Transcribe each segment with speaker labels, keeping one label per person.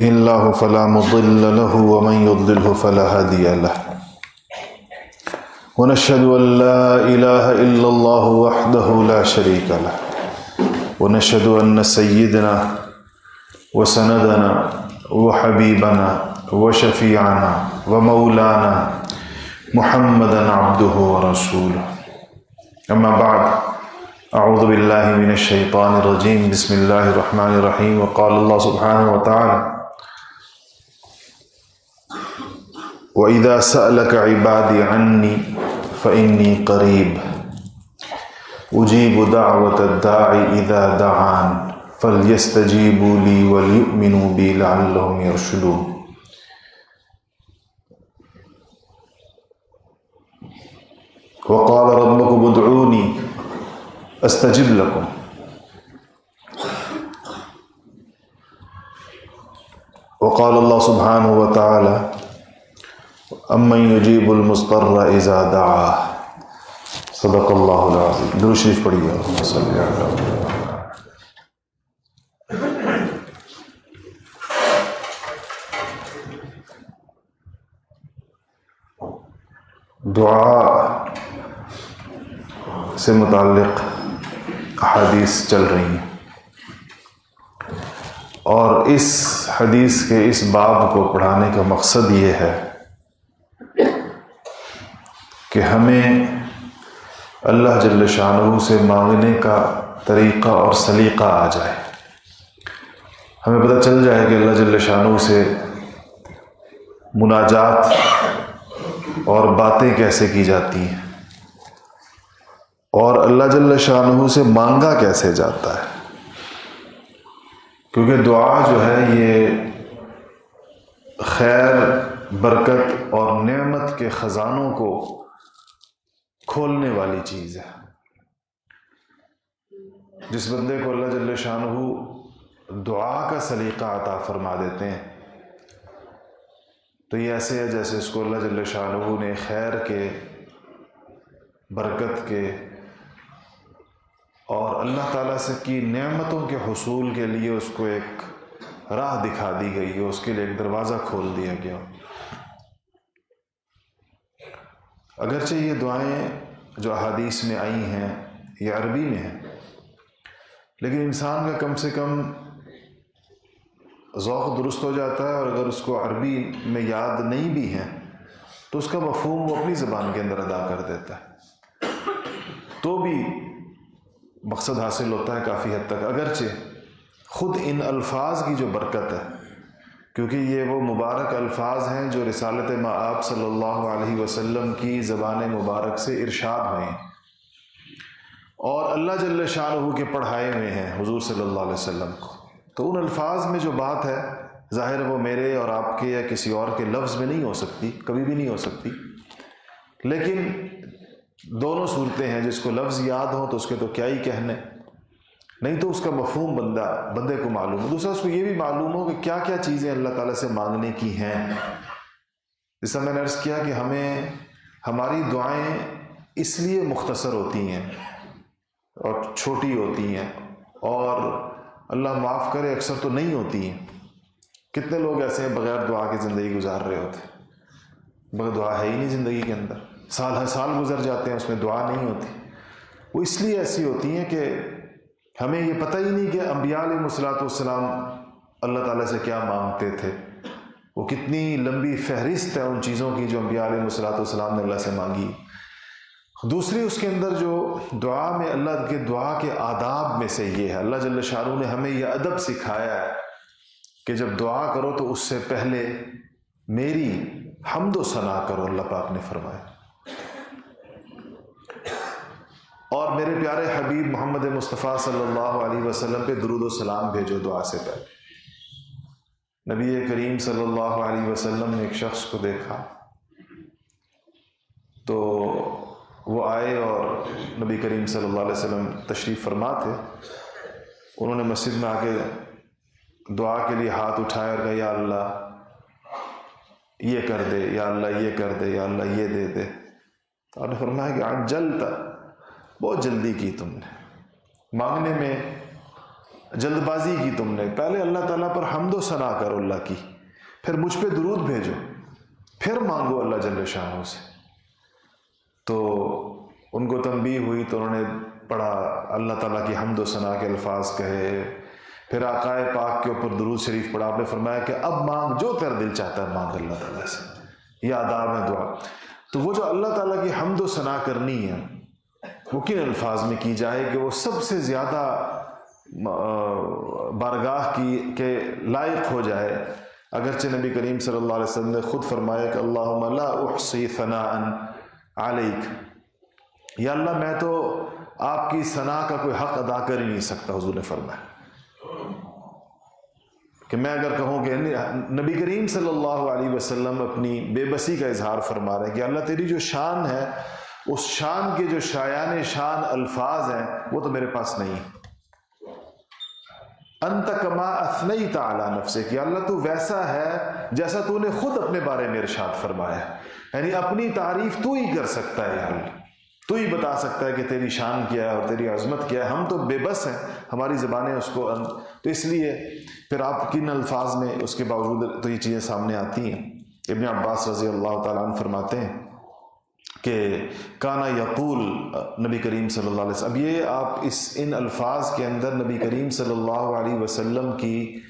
Speaker 1: الله فلا مضل له ومن يضلله فلا هادي له ونشهد أن لا إله إلا الله وحده لا شريك له ونشهد أن سيدنا وسندنا وحبيبنا وشفيعنا ومولانا محمدا عبده ورسوله أما بعد أعوذ بالله من الشيطان الرجيم بسم الله الرحمن الرحيم وقال الله سبحانه وتعالى وَإِذَا سَأَلَكَ عِبَادِي عَنِّي فَإِنِّي قَرِيبٌ أُجِيبُ دَعْوَةَ الدَّاعِ إِذَا دَعَانِ فَلْيَسْتَجِيبُوا لِي وَلْيُؤْمِنُوا بِي لَعَلَّهُمْ يَرْشُدُونَ۔ وَقَالَ رَبُّكُمُ ادْعُونِي أَسْتَجِبْ لَكُمْ۔ وقال الله سبحانه وتعالى امن يجيب المضطر اذا دعاه صدق اللہ العظیم۔ درود شریف پڑھیے اللہم صلی علی محمد۔ دعا سے متعلق احادیث چل رہی ہیں اور اس حدیث کے اس باب کو پڑھانے کا مقصد یہ ہے کہ ہمیں اللہ جل شانہ سے مانگنے کا طریقہ اور سلیقہ آ جائے، ہمیں پتہ چل جائے کہ اللہ جل شانہ سے مناجات اور باتیں کیسے کی جاتی ہیں اور اللہ جل شانہ سے مانگا کیسے جاتا ہے، کیونکہ دعا جو ہے یہ خیر، برکت اور نعمت کے خزانوں کو کھولنے والی چیز ہے۔ جس بندے کو اللہ جل شانہ دعا کا سلیقہ عطا فرما دیتے ہیں تو یہ ایسے ہے جیسے اس کو اللہ جل شانہ نے خیر کے، برکت کے اور اللہ تعالیٰ سے کی نعمتوں کے حصول کے لیے اس کو ایک راہ دکھا دی گئی ہے، اس کے لیے ایک دروازہ کھول دیا گیا۔ اگرچہ یہ دعائیں جو احادیث میں آئی ہیں یہ عربی میں ہیں، لیکن انسان کا کم سے کم ذوق درست ہو جاتا ہے، اور اگر اس کو عربی میں یاد نہیں بھی ہیں تو اس کا مفہوم وہ اپنی زبان کے اندر ادا کر دیتا ہے، تو بھی مقصد حاصل ہوتا ہے کافی حد تک۔ اگرچہ خود ان الفاظ کی جو برکت ہے، کیونکہ یہ وہ مبارک الفاظ ہیں جو رسالت مآب صلی اللہ علیہ وسلم کی زبان مبارک سے ارشاد ہوئے ہیں اور اللہ جل شانہ کے پڑھائے ہوئے ہیں حضور صلی اللہ علیہ وسلم کو، تو ان الفاظ میں جو بات ہے ظاہر وہ میرے اور آپ کے یا کسی اور کے لفظ میں نہیں ہو سکتی، کبھی بھی نہیں ہو سکتی، لیکن دونوں صورتیں ہیں، جس کو لفظ یاد ہو تو اس کے تو کیا ہی کہنے، نہیں تو اس کا مفہوم بندے کو معلوم ہو۔ دوسرا اس کو یہ بھی معلوم ہو کہ کیا کیا چیزیں اللہ تعالیٰ سے مانگنے کی ہیں۔ جیسا میں نے عرض کیا کہ ہماری دعائیں اس لیے مختصر ہوتی ہیں اور چھوٹی ہوتی ہیں اور اللہ معاف کرے اکثر تو نہیں ہوتی ہیں۔ کتنے لوگ ایسے ہیں بغیر دعا کے زندگی گزار رہے ہوتے، بغیر دعا ہے ہی نہیں زندگی کے اندر، سال ہر سال گزر جاتے ہیں، اس میں دعا نہیں ہوتی۔ وہ اس لیے ایسی ہوتی ہیں کہ ہمیں یہ پتہ ہی نہیں کہ انبیاء علیہ السلام اللہ تعالیٰ سے کیا مانگتے تھے، وہ کتنی لمبی فہرست ہے ان چیزوں کی جو انبیاء علیہ السلام نے اللہ سے مانگی۔ دوسری اس کے اندر جو دعا میں اللہ کے دعا کے آداب میں سے یہ ہے، اللہ جل شانہ نے ہمیں یہ ادب سکھایا ہے کہ جب دعا کرو تو اس سے پہلے میری حمد و ثنا کرو، اللہ پاک نے فرمایا، اور میرے پیارے حبیب محمد مصطفیٰ صلی اللہ علیہ وسلم پہ درود و سلام بھیجو دعا سے پہلے۔ نبی کریم صلی اللہ علیہ وسلم نے ایک شخص کو دیکھا تو وہ آئے اور نبی کریم صلی اللہ علیہ وسلم تشریف فرما تھے، انہوں نے مسجد میں آ کے دعا کے لیے ہاتھ اٹھایا اور کہا یا اللہ یہ کر دے، یا اللہ یہ کر دے، یا اللہ یہ دے دے۔ تو آپ نے فرمایا کہ عجلت، بہت جلدی کی تم نے، مانگنے میں جلد بازی کی تم نے، پہلے اللہ تعالیٰ پر حمد و ثنا کرو اللہ کی، پھر مجھ پہ درود بھیجو، پھر مانگو اللہ جل شانہ سے۔ تو ان کو تنبیہ ہوئی تو انہوں نے پڑھا، اللہ تعالیٰ کی حمد و ثنا کے الفاظ کہے، پھر آقا پاک کے اوپر درود شریف پڑھا۔ آپ نے فرمایا کہ اب مانگ، جو تیرا دل چاہتا ہے مانگ اللہ تعالیٰ سے، یہ آداب ہے دعا۔ تو وہ جو اللہ تعالیٰ کی حمد و ثنا کرنی ہے وہ کن الفاظ میں کی جائے کہ وہ سب سے زیادہ بارگاہ کی کے لائق ہو جائے؟ اگرچہ نبی کریم صلی اللہ علیہ وسلم نے خود فرمایا کہ اللہم لا احصی ثناء علیک، یا اللہ میں تو آپ کی ثنا کا کوئی حق ادا کر ہی نہیں سکتا۔ حضور نے فرمایا کہ میں اگر کہوں کہ نبی کریم صلی اللہ علیہ وسلم اپنی بے بسی کا اظہار فرما رہے ہیں کہ اللہ تیری جو شان ہے، اس شان کے جو شایان شان الفاظ ہیں وہ تو میرے پاس نہیں۔ انت کما اثنیت علی نفسک، کہ اللہ تو ویسا ہے جیسا تو نے خود اپنے بارے میں ارشاد فرمایا ہے، یعنی اپنی تعریف تو ہی کر سکتا ہے، یا اللہ تو ہی بتا سکتا ہے کہ تیری شان کیا ہے اور تیری عظمت کیا ہے، ہم تو بے بس ہیں، ہماری زبانیں اس کو تو اس لیے پھر آپ کن الفاظ میں اس کے باوجود تو یہ چیزیں سامنے آتی ہیں۔ ابن عباس رضی اللہ تعالیٰ عنہ فرماتے ہیں کہ کانا یقول، نبی کریم صلی اللہ علیہ وسلم، اب یہ آپ ان الفاظ کے اندر نبی کریم صلی اللہ علیہ وسلم کی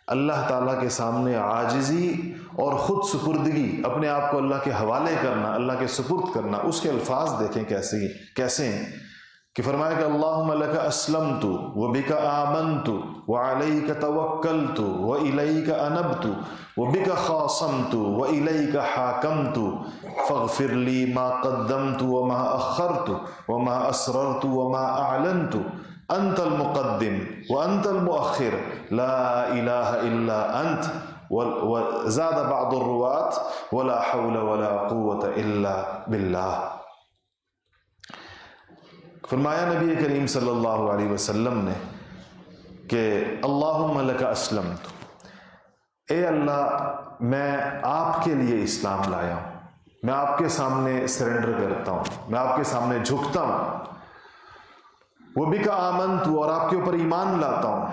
Speaker 1: اللہ تعالیٰ کے سامنے عاجزی اور خود سپردگی، اپنے آپ کو اللہ کے حوالے کرنا، اللہ کے سپرد کرنا، اس کے الفاظ دیکھیں کیسے ہیں کہ فرمایا کہ اللہم لک اسلمت وبک آمنت وعلیک توکلت والیک انبت وبک خاصمت والیک حاکمت فاغفر لی ما قدمت وما اخرت وما اسررت وما اعلنت انت المقدم وانت المؤخر لا الہ الا انت، وزاد بعض الرواة ولا حول ولا قوة الا باللہ۔ فرمایا نبی کریم صلی اللہ علیہ وسلم نے کہ اللہم لک اسلمت، اے اللہ میں آپ کے لیے اسلام لایا ہوں، میں آپ کے سامنے سرنڈر کرتا ہوں، میں آپ کے سامنے جھکتا ہوں، وبک آمنت، اور آپ کے اوپر ایمان لاتا ہوں،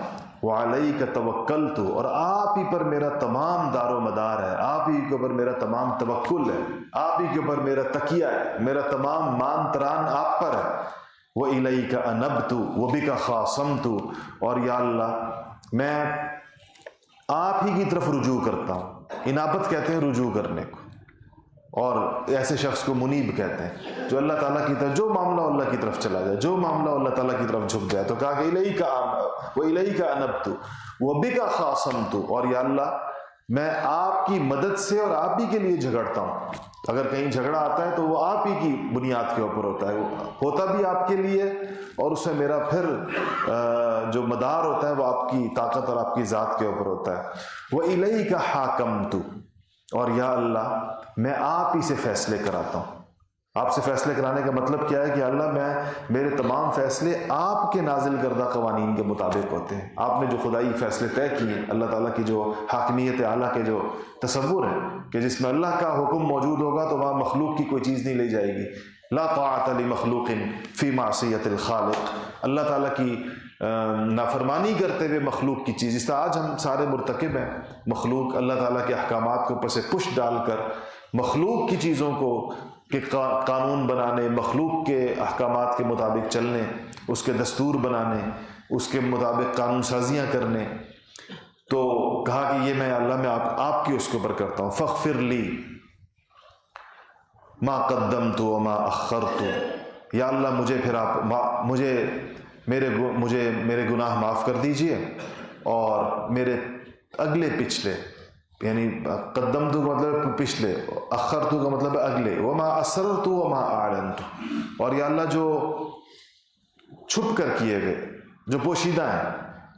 Speaker 1: وعلیک توکلت، اور آپ ہی پر میرا تمام دار و مدار ہے، آپ ہی کے اوپر میرا تمام توکل ہے، آپ ہی کے اوپر میرا تکیہ ہے، میرا تمام مان تران آپ پر ہے، وَإِلَيْكَ أَنَبْتُ وَبِكَ خَاصَمْتُ، اور یا اللہ میں آپ ہی کی طرف رجوع کرتا ہوں۔ انابت کہتے ہیں رجوع کرنے کو، اور ایسے شخص کو منیب کہتے ہیں جو اللہ تعالیٰ کی طرف، جو معاملہ اللہ کی طرف چلا جائے، جو معاملہ اللہ تعالیٰ کی طرف جھک جائے۔ تو کہا کہ وَإِلَيْكَ أَنَبْتُ وَبِكَ خَاصَمْتُ، اور یا اللہ میں آپ کی مدد سے اور آپ ہی کے لیے جھگڑتا ہوں۔ اگر کہیں جھگڑا آتا ہے تو وہ آپ ہی کی بنیاد کے اوپر ہوتا ہے، ہوتا بھی آپ کے لیے، اور اس میں میرا پھر جو مدار ہوتا ہے وہ آپ کی طاقت اور آپ کی ذات کے اوپر ہوتا ہے۔ وَإِلَيْكَ حَاكَمْتُ، اور یا اللہ میں آپ ہی سے فیصلے کراتا ہوں۔ آپ سے فیصلے کرانے کا مطلب کیا ہے کہ اللہ میرے تمام فیصلے آپ کے نازل کردہ قوانین کے مطابق ہوتے ہیں۔ آپ نے جو خدائی فیصلے طے کیے، اللہ تعالیٰ کی جو حاکمیت اعلیٰ کے جو تصور ہے کہ جس میں اللہ کا حکم موجود ہوگا تو وہاں مخلوق کی کوئی چیز نہیں لے جائے گی۔ لا طاعت لمخلوق فی معصیت الخالق، اللہ تعالیٰ کی نافرمانی کرتے ہوئے مخلوق کی چیز، اس طرح آج ہم سارے مرتکب ہیں، مخلوق اللہ تعالیٰ کے احکامات کے اوپر سے پش ڈال کر مخلوق کی چیزوں کو کہ قانون بنانے، مخلوق کے احکامات کے مطابق چلنے، اس کے دستور بنانے، اس کے مطابق قانون سازیاں کرنے۔ تو کہا کہ یہ میں اللہ میں آپ کی اس کے اوپر کرتا ہوں۔ فاغفر لی ما قدمت وما اخرت، یا اللہ مجھے پھر آپ میرے گناہ معاف کر دیجئے، اور میرے اگلے پچھلے، یعنی قدمت کا مطلب پچھلے، اخرت کا مطلب اگلے، وما اسررت وما اعلنت، اور یا اللہ جو چھپ کر کیے ہوئے، جو پوشیدہ ہیں،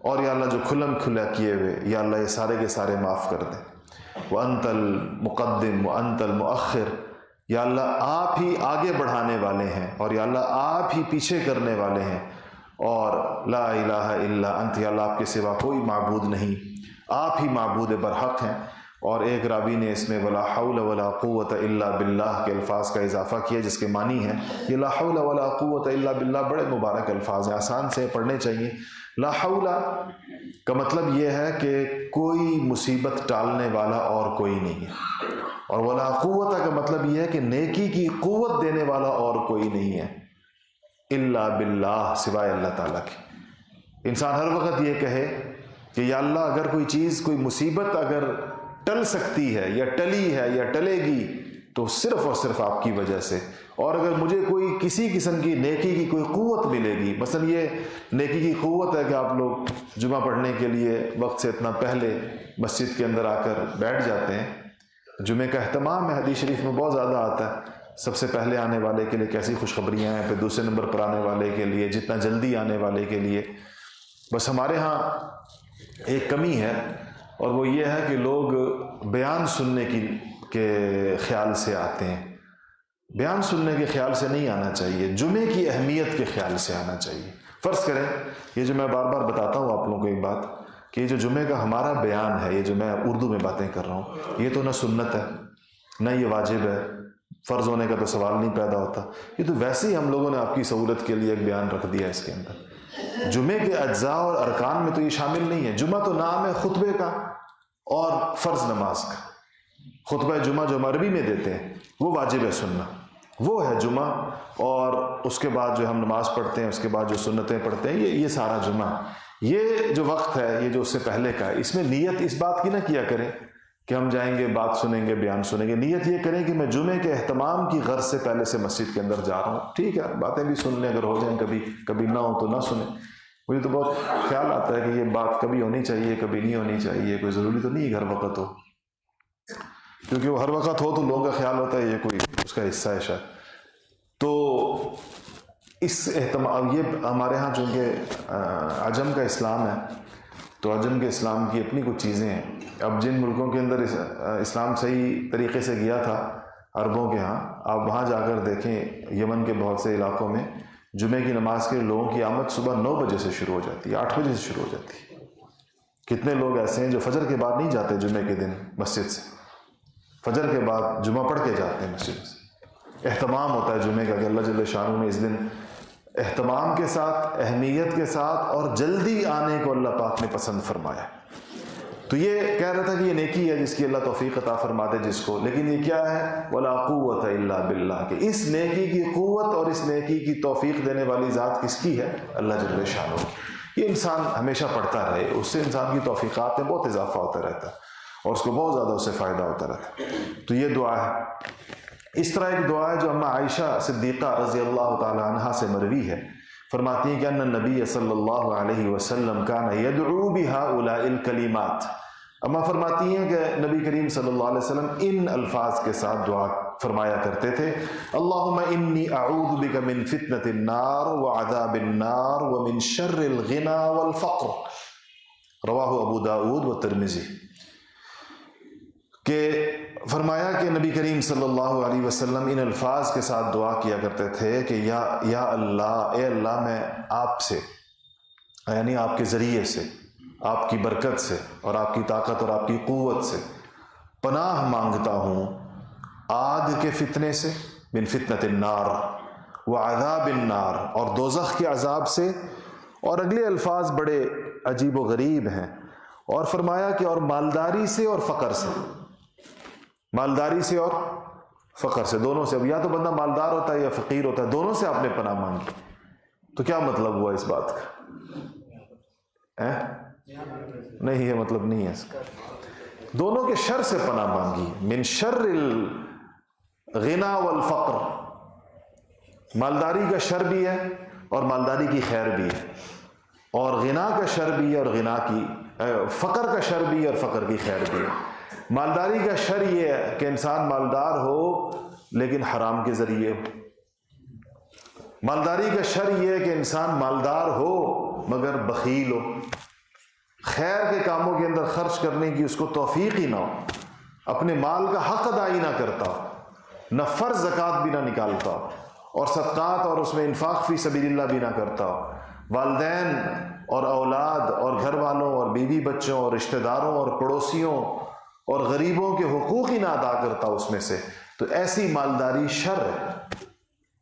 Speaker 1: اور یا اللہ جو کھلم کھلا کیے ہوئے، یا اللہ یہ سارے کے سارے معاف کر دیں۔ وانت المقدم وانت المؤخر، یا اللہ آپ ہی آگے بڑھانے والے ہیں، اور یا اللہ آپ ہی پیچھے کرنے والے ہیں، اور لا الہ الا انت، یا اللہ آپ کے سوا کوئی معبود نہیں، آپ ہی معبود برحق ہیں۔ اور ایک راوی نے اس میں ولا حول ولا قوت الا باللہ کے الفاظ کا اضافہ کیا، جس کے معنی ہیں یہ لا حول ولا قوت الا باللہ بڑے مبارک الفاظ ہیں، آسان سے پڑھنے چاہیے۔ لا حول کا مطلب یہ ہے کہ کوئی مصیبت ٹالنے والا اور کوئی نہیں ہے، اور ولا قوت کا مطلب یہ ہے کہ نیکی کی قوت دینے والا اور کوئی نہیں ہے الا باللہ، سوائے اللہ تعالیٰ کی۔ انسان ہر وقت یہ کہے کہ یا اللہ اگر کوئی چیز، کوئی مصیبت اگر ٹل سکتی ہے یا ٹلی ہے یا ٹلے گی تو صرف اور صرف آپ کی وجہ سے، اور اگر مجھے کوئی کسی قسم کی نیکی کی کوئی قوت ملے گی، مثلا یہ نیکی کی قوت ہے کہ آپ لوگ جمعہ پڑھنے کے لیے وقت سے اتنا پہلے مسجد کے اندر آ کر بیٹھ جاتے ہیں، جمعے کا اہتمام ہے، حدیث شریف میں بہت زیادہ آتا ہے، سب سے پہلے آنے والے کے لیے کیسی خوشخبریاں ہیں، پھر دوسرے نمبر پر آنے والے کے لیے، جتنا جلدی آنے والے کے لیے۔ بس ہمارے ہاں ایک کمی ہے، اور وہ یہ ہے کہ لوگ بیان سننے کے خیال سے آتے ہیں۔ بیان سننے کے خیال سے نہیں آنا چاہیے، جمعے کی اہمیت کے خیال سے آنا چاہیے۔ فرض کریں، یہ جو میں بار بار بتاتا ہوں آپ لوگوں کو ایک بات، کہ یہ جو جمعے کا ہمارا بیان ہے، یہ جو میں اردو میں باتیں کر رہا ہوں، یہ تو نہ سنت ہے نہ یہ واجب ہے، فرض ہونے کا تو سوال نہیں پیدا ہوتا، یہ تو ویسے ہی ہم لوگوں نے آپ کی سہولت کے لیے ایک بیان رکھ دیا اس کے اندر۔ جمعے کے اجزاء اور ارکان میں تو یہ شامل نہیں ہے۔ جمعہ تو نام ہے خطبے کا اور فرض نماز کا۔ خطبہ جمعہ جو ہم عربی میں دیتے ہیں وہ واجب ہے سننا، وہ ہے جمعہ، اور اس کے بعد جو ہم نماز پڑھتے ہیں، اس کے بعد جو سنتیں پڑھتے ہیں، یہ سارا جمعہ۔ یہ جو وقت ہے، یہ جو اس سے پہلے کا ہے، اس میں نیت اس بات کی نہ کیا کریں کہ ہم جائیں گے، بات سنیں گے، بیان سنیں گے۔ نیت یہ کریں کہ میں جمعے کے اہتمام کی غرض سے پہلے سے مسجد کے اندر جا رہا ہوں۔ ٹھیک ہے، باتیں بھی سن لیں، اگر ہو جائیں، کبھی نہ ہو تو نہ سنیں۔ مجھے تو بہت خیال آتا ہے کہ یہ بات کبھی ہونی چاہیے، کبھی نہیں ہونی چاہیے، کوئی ضروری تو نہیں ہے ہر وقت ہو، کیونکہ وہ ہر وقت ہو تو لوگوں کا خیال ہوتا ہے یہ کوئی اس کا حصہ ہے شاید۔ تو اس اہتمام، یہ ہمارے ہاں چونکہ عجم کا اسلام ہے، تو عجم کے اسلام کی اپنی کچھ چیزیں ہیں۔ اب جن ملکوں کے اندر اسلام صحیح طریقے سے گیا تھا، عربوں کے ہاں، آپ وہاں جا کر دیکھیں، یمن کے بہت سے علاقوں میں جمعے کی نماز کے لوگوں کی آمد صبح 9 بجے سے شروع ہو جاتی ہے، 8 بجے سے شروع ہو جاتی ہے۔ کتنے لوگ ایسے ہیں جو فجر کے بعد نہیں جاتے جمعے کے دن مسجد سے، فجر کے بعد جمعہ پڑھ کے جاتے ہیں مسجد سے۔ اہتمام ہوتا ہے جمعے کا کہ اللہ جل شانہ نے اس دن اہتمام کے ساتھ، اہمیت کے ساتھ اور جلدی آنے کو اللہ پاک نے پسند فرمایا۔ تو یہ کہہ رہا تھا کہ یہ نیکی ہے جس کی اللہ توفیق عطا فرما دے جس کو، لیکن یہ کیا ہے؟ ولا قوت الا باللہ، کہ اس نیکی کی قوت اور اس نیکی کی توفیق دینے والی ذات کس کی ہے؟ اللہ جل شانہ کی۔ یہ انسان ہمیشہ پڑھتا رہے، اس سے انسان کی توفیقات میں بہت اضافہ ہوتا رہتا ہے اور اس کو بہت زیادہ اس سے فائدہ ہوتا رہتا ہے۔ تو یہ دعا ہے۔ اس طرح ایک دعا ہے جو اماں عائشہ صدیقہ رضی اللہ تعالی عنہا سے مروی ہے، فرماتی ہیں کہ ان النبی صلی اللہ علیہ وسلم کان یدعو بہؤلاء الکلمات۔ اماں فرماتی ہیں کہ نبی کریم صلی اللہ علیہ وسلم ان الفاظ کے ساتھ دعا فرمایا کرتے تھے، اللہم انی اعوذ بک من فتنة النار وعذاب النار ومن شر الغنى والفقر، رواہ ابو داود و ترمذی۔ کہ فرمایا کہ نبی کریم صلی اللہ علیہ وسلم ان الفاظ کے ساتھ دعا کیا کرتے تھے کہ یا اللہ، اے اللہ، میں آپ سے، یعنی آپ کے ذریعے سے، آپ کی برکت سے اور آپ کی طاقت اور آپ کی قوت سے پناہ مانگتا ہوں آگ کے فتنے سے، من فتنة النار وعذاب النار، اور دوزخ کے عذاب سے۔ اور اگلے الفاظ بڑے عجیب و غریب ہیں، اور فرمایا کہ اور مالداری سے اور فقر سے، مالداری سے اور فقر سے، دونوں سے۔ اب یا تو بندہ مالدار ہوتا ہے یا فقیر ہوتا ہے، دونوں سے آپ نے پناہ مانگی۔ تو کیا مطلب ہوا اس بات کا؟ نہیں، یہ مطلب نہیں ہے اس کا۔ دونوں کے شر سے پناہ مانگی، من شر الغنا والفقر، مالداری کا شر بھی ہے اور مالداری کی خیر بھی ہے، اور غنا کا شر بھی ہے اور غنا کی، فقر کا شر بھی ہے اور فقر کی خیر بھی ہے۔ مالداری کا شر یہ ہے کہ انسان مالدار ہو لیکن حرام کے ذریعے ہو۔ مالداری کا شر یہ ہے کہ انسان مالدار ہو مگر بخیل ہو، خیر کے کاموں کے اندر خرچ کرنے کی اس کو توفیق ہی نہ ہو، اپنے مال کا حق ادا ہی نہ کرتا ہو، نہ فرض زکوٰۃ بھی نہ نکالتا ہو، اور صدقات اور اس میں انفاق فی سبیل اللہ بھی نہ کرتا ہو، والدین اور اولاد اور گھر والوں اور بیوی بچوں اور رشتہ داروں اور پڑوسیوں اور غریبوں کے حقوق ہی نہ ادا کرتا اس میں سے، تو ایسی مالداری شر ہے۔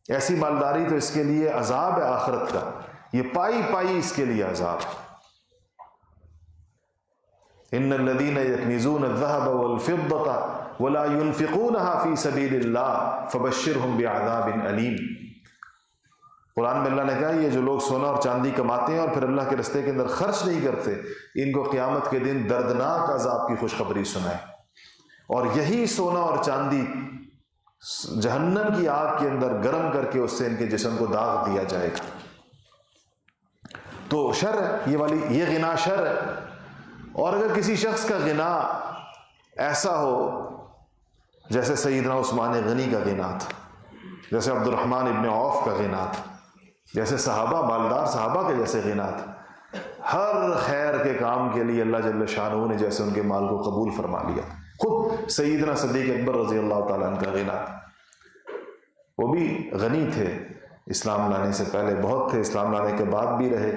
Speaker 1: ایسی مالداری تو اس کے لیے عذاب ہے آخرت کا، یہ پائی پائی اس کے لیے عذاب ہے۔ ان الذین یکنزون الذهب والفضة ولا ينفقونها فی سبیل اللہ فبشرهم بعذاب علیم۔ قرآن میں اللہ نے کہا یہ جو لوگ سونا اور چاندی کماتے ہیں اور پھر اللہ کے راستے کے اندر خرچ نہیں کرتے، ان کو قیامت کے دن دردناک عذاب کی خوشخبری سنائے۔ اور یہی سونا اور چاندی جہنم کی آگ کے اندر گرم کر کے اس سے ان کے جسم کو داغ دیا جائے گا۔ تو شر ہے یہ غنا شر ہے۔ اور اگر کسی شخص کا غنا ایسا ہو جیسے سیدنا عثمان غنی کا غنا تھا، جیسے عبد الرحمن ابن عوف کا غنا تھا، جیسے صحابہ مالدار صحابہ کے جیسے غنا تھا، ہر خیر کے کام کے لیے اللہ جل شانہ نے جیسے ان کے مال کو قبول فرما لیا۔ خود سیدنا صدیق اکبر رضی اللہ تعالیٰ عنہ کا غنا، وہ بھی غنی تھے، اسلام لانے سے پہلے بہت تھے، اسلام لانے کے بعد بھی رہے۔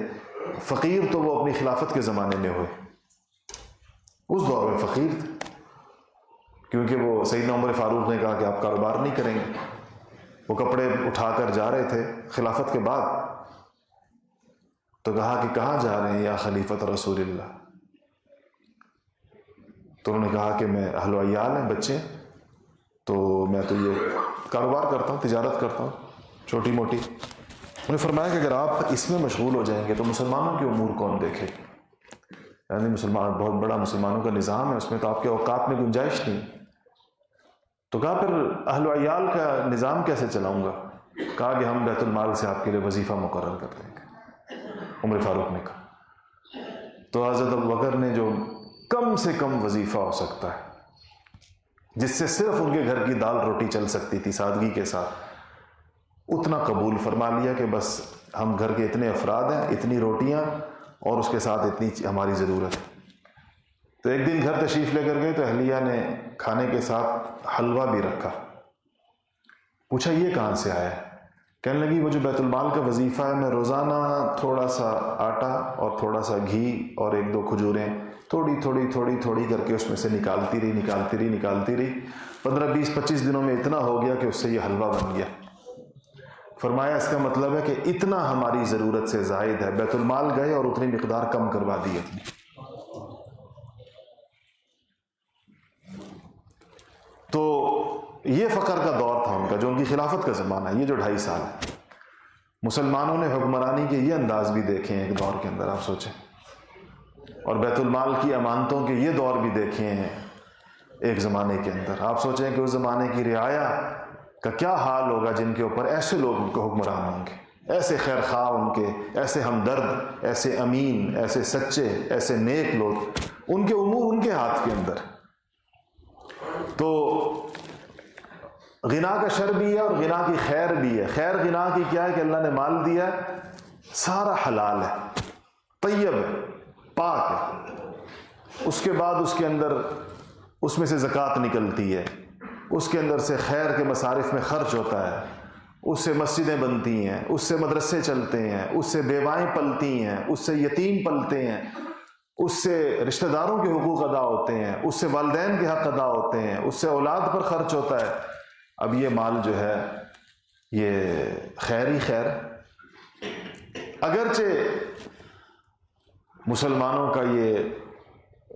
Speaker 1: فقیر تو وہ اپنی خلافت کے زمانے میں ہوئے، اس دور میں فقیر تھے، کیونکہ وہ سیدنا عمر فاروق نے کہا کہ آپ کاروبار نہیں کریں گے۔ وہ کپڑے اٹھا کر جا رہے تھے خلافت کے بعد، تو کہا کہ کہاں جا رہے ہیں یا خلیفۃ رسول اللہ؟ تو انہوں نے کہا کہ میں اہل و عیال ہیں، بچے، تو میں تو یہ کاروبار کرتا ہوں، تجارت کرتا ہوں چھوٹی موٹی۔ انہوں نے فرمایا کہ اگر آپ اس میں مشغول ہو جائیں گے تو مسلمانوں کے امور کون دیکھے؟ یعنی مسلمان بہت بڑا مسلمانوں کا نظام ہے، اس میں تو آپ کے اوقات میں گنجائش نہیں۔ تو کہا پھر اہل و عیال کا نظام کیسے چلاؤں گا؟ کہا کہ ہم بیت المال سے آپ کے لیے وظیفہ مقرر کر دیں گے، عمر فاروق نے کہا۔ تو حضرت ابوبکر نے جو کم سے کم وظیفہ ہو سکتا ہے جس سے صرف ان کے گھر کی دال روٹی چل سکتی تھی سادگی کے ساتھ، اتنا قبول فرما لیا کہ بس ہم گھر کے اتنے افراد ہیں، اتنی روٹیاں اور اس کے ساتھ اتنی ہماری ضرورت ہے۔ تو ایک دن گھر تشریف لے کر گئے تو اہلیہ نے کھانے کے ساتھ حلوہ بھی رکھا۔ پوچھا یہ کہاں سے آیا ہے؟ کہنے لگی وہ جو بیت المال کا وظیفہ ہے، میں روزانہ تھوڑا سا آٹا اور تھوڑا سا گھی اور 1-2 کھجوریں تھوڑی کر کے اس میں سے نکالتی رہی۔ 15-20-25 دنوں میں اتنا ہو گیا کہ اس سے یہ حلوہ بن گیا۔ فرمایا اس کا مطلب ہے کہ اتنا ہماری ضرورت سے زائد ہے، بیت المال گئے اور اتنی مقدار کم کروا دی اپنی۔ تو یہ فقر کا دور تھا ان کا، جو ان کی خلافت کا زمانہ ہے، یہ جو 2.5 سال ہے۔ مسلمانوں نے حکمرانی کے یہ انداز بھی دیکھے ہیں ایک دور کے اندر، آپ سوچیں، اور بیت المال کی امانتوں کے یہ دور بھی دیکھے ہیں ایک زمانے کے اندر۔ آپ سوچیں کہ اس زمانے کی رعایا کا کیا حال ہوگا جن کے اوپر ایسے لوگ ان کو حکمران ہوں گے، ایسے خیر خواہ ان کے، ایسے ہمدرد، ایسے امین، ایسے سچے، ایسے نیک لوگ، ان کے امور ان کے ہاتھ کے اندر۔ تو غنا کا شر بھی ہے اور غنا کی خیر بھی ہے۔ خیر غنا کی کیا ہے کہ اللہ نے مال دیا ہے، سارا حلال ہے، طیب ہے، پاک ہے، اس کے بعد اس کے اندر اس میں سے زکوٰۃ نکلتی ہے، اس کے اندر سے خیر کے مصارف میں خرچ ہوتا ہے، اس سے مسجدیں بنتی ہیں، اس سے مدرسے چلتے ہیں، اس سے بیوائیں پلتی ہیں، اس سے یتیم پلتے ہیں، اس سے رشتہ داروں کے حقوق ادا ہوتے ہیں، اس سے والدین کے حق ادا ہوتے ہیں، اس سے اولاد پر خرچ ہوتا ہے۔ اب یہ مال جو ہے یہ خیر ہی خیر، اگرچہ مسلمانوں کا یہ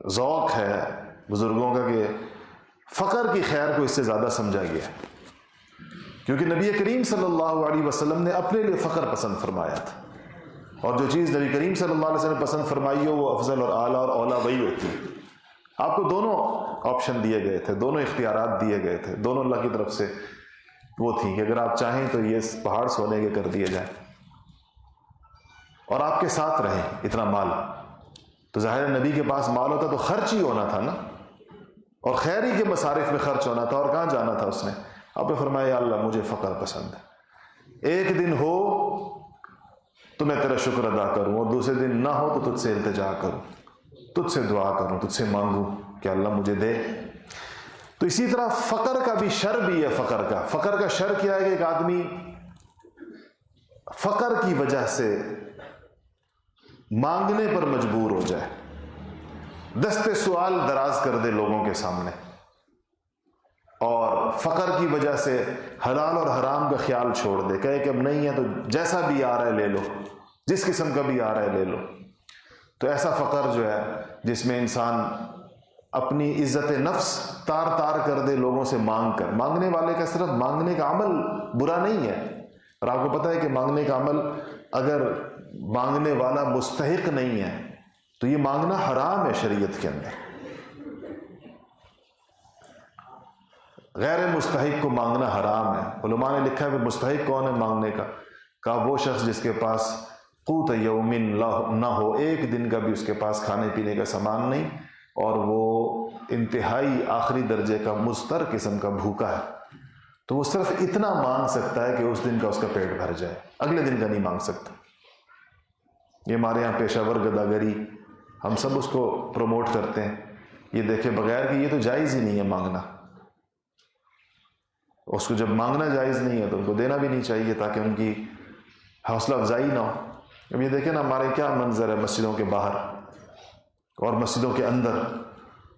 Speaker 1: ذوق ہے بزرگوں کا کہ فقر کی خیر کو اس سے زیادہ سمجھا گیا ہے، کیونکہ نبی کریم صلی اللہ علیہ وسلم نے اپنے لیے فقر پسند فرمایا تھا، اور جو چیز نبی کریم صلی اللہ علیہ وسلم نے پسند فرمائی ہو وہ افضل اور اعلیٰ اور اولیٰ وہی ہوتی ہے۔ آپ کو دونوں آپشن دیے گئے تھے، دونوں اختیارات دیے گئے تھے، دونوں اللہ کی طرف سے وہ تھی کہ اگر آپ چاہیں تو یہ پہاڑ سونے کے کر دیے جائیں اور آپ کے ساتھ رہیں اتنا مال۔ تو ظاہر نبی کے پاس مال ہوتا تو خرچ ہی ہونا تھا نا، اور خیر ہی کے مصارف میں خرچ ہونا تھا، اور کہاں جانا تھا اس نے؟ آپ نے فرمایا یا اللہ مجھے فقر پسند ہے، ایک دن ہو تو میں تیرا شکر ادا کروں، اور دوسرے دن نہ ہو تو تجھ سے التجا کروں، تجھ سے دعا کروں، تجھ سے مانگوں کہ اللہ مجھے دے۔ تو اسی طرح فقر کا بھی شر بھی ہے۔ فقر کا شر کیا ہے کہ ایک آدمی فقر کی وجہ سے مانگنے پر مجبور ہو جائے، دستے سوال دراز کر دے لوگوں کے سامنے، اور فقر کی وجہ سے حلال اور حرام کا خیال چھوڑ دے، کہے کہ اب نہیں ہے تو جیسا بھی آ رہا ہے لے لو، جس قسم کا بھی آ رہا ہے لے لو۔ تو ایسا فقر جو ہے جس میں انسان اپنی عزت نفس تار تار کر دے لوگوں سے مانگ کر. مانگنے والے کا صرف مانگنے کا عمل برا نہیں ہے، اور آپ کو پتہ ہے کہ مانگنے کا عمل اگر مانگنے والا مستحق نہیں ہے تو یہ مانگنا حرام ہے شریعت کے اندر. غیر مستحق کو مانگنا حرام ہے. علماء نے لکھا ہے کہ مستحق کون ہے مانگنے کا؟ کہا وہ شخص جس کے پاس قوت یومن نہ ہو، ایک دن کا بھی اس کے پاس کھانے پینے کا سامان نہیں، اور وہ انتہائی آخری درجے کا مضطر قسم کا بھوکا ہے، تو وہ صرف اتنا مانگ سکتا ہے کہ اس دن کا اس کا پیٹ بھر جائے، اگلے دن کا نہیں مانگ سکتا. یہ ہمارے یہاں پیشہ ور گداگری ہم سب اس کو پروموٹ کرتے ہیں. یہ دیکھے بغیر کہ یہ تو جائز ہی نہیں ہے مانگنا. اس کو جب مانگنا جائز نہیں ہے تو ان کو دینا بھی نہیں چاہیے تاکہ ان کی حوصلہ افزائی نہ ہو. اب یہ دیکھیں نا ہمارے کیا منظر ہے مسجدوں کے باہر اور مسجدوں کے اندر.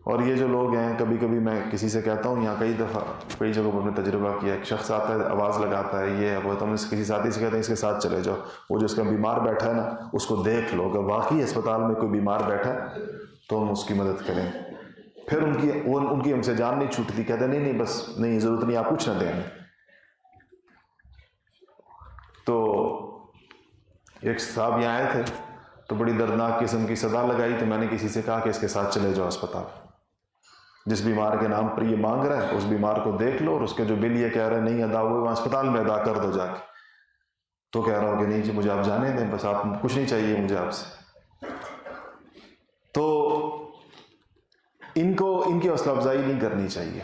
Speaker 1: اور یہ جو لوگ ہیں، کبھی کبھی میں کسی سے کہتا ہوں، یہاں کئی دفعہ کئی جگہوں پر میں تجربہ کیا، ایک شخص آتا ہے آواز لگاتا ہے یہ وہ، تو ہم کسی ساتھی سے کہتے ہیں اس کے ساتھ چلے جاؤ، وہ جو اس کا بیمار بیٹھا ہے نا اس کو دیکھ لو، اگر واقعی اسپتال میں کوئی بیمار بیٹھا ہے تو ہم اس کی مدد کریں. پھر ان کی ہم سے جان نہیں چھوٹتی، کہتے نہیں نہیں بس نہیں ضرورت نہیں، آپ کچھ نہ دیں. تو ایک صاحب یہاں آئے تھے تو بڑی دردناک قسم کی صدا لگائی، تو میں نے کسی سے کہا کہ اس کے ساتھ چلے جاؤ اسپتال، جس بیمار کے نام پر یہ مانگ رہا ہے اس بیمار کو دیکھ لو، اور اس کے جو بل یہ کہہ رہے ہیں نہیں ادا ہوئے وہاں اسپتال میں ادا کر دو جا کے. تو کہہ رہا ہوں کہ نہیں جی مجھے آپ جانے دیں، بس آپ کچھ نہیں چاہیے مجھے آپ سے. تو ان کی حوصلہ افزائی نہیں کرنی چاہیے.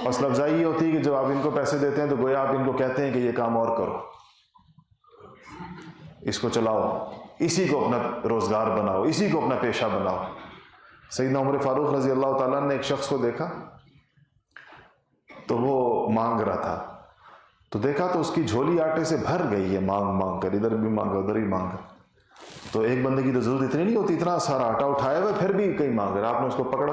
Speaker 1: حوصلہ افزائی یہ ہوتی ہے کہ جب آپ ان کو پیسے دیتے ہیں تو گویا آپ ان کو کہتے ہیں کہ یہ کام اور کرو، اس کو چلاؤ، اسی کو اپنا روزگار بناؤ، اسی کو اپنا پیشہ بناؤ. سیدنا عمر فاروق رضی اللہ تعالیٰ نے ایک شخص کو دیکھا تو وہ مانگ رہا تھا، تو دیکھا تو اس کی جھولی آٹے سے بھر گئی ہے، مانگ مانگ کر، ادھر بھی مانگا ادھر بھی مانگا. تو ایک بندے کی تو ضرورت اتنی نہیں ہوتی، اتنا سارا آٹا اٹھایا ہوا پھر بھی کہیں مانگ رہا. آپ نے اس کو پکڑا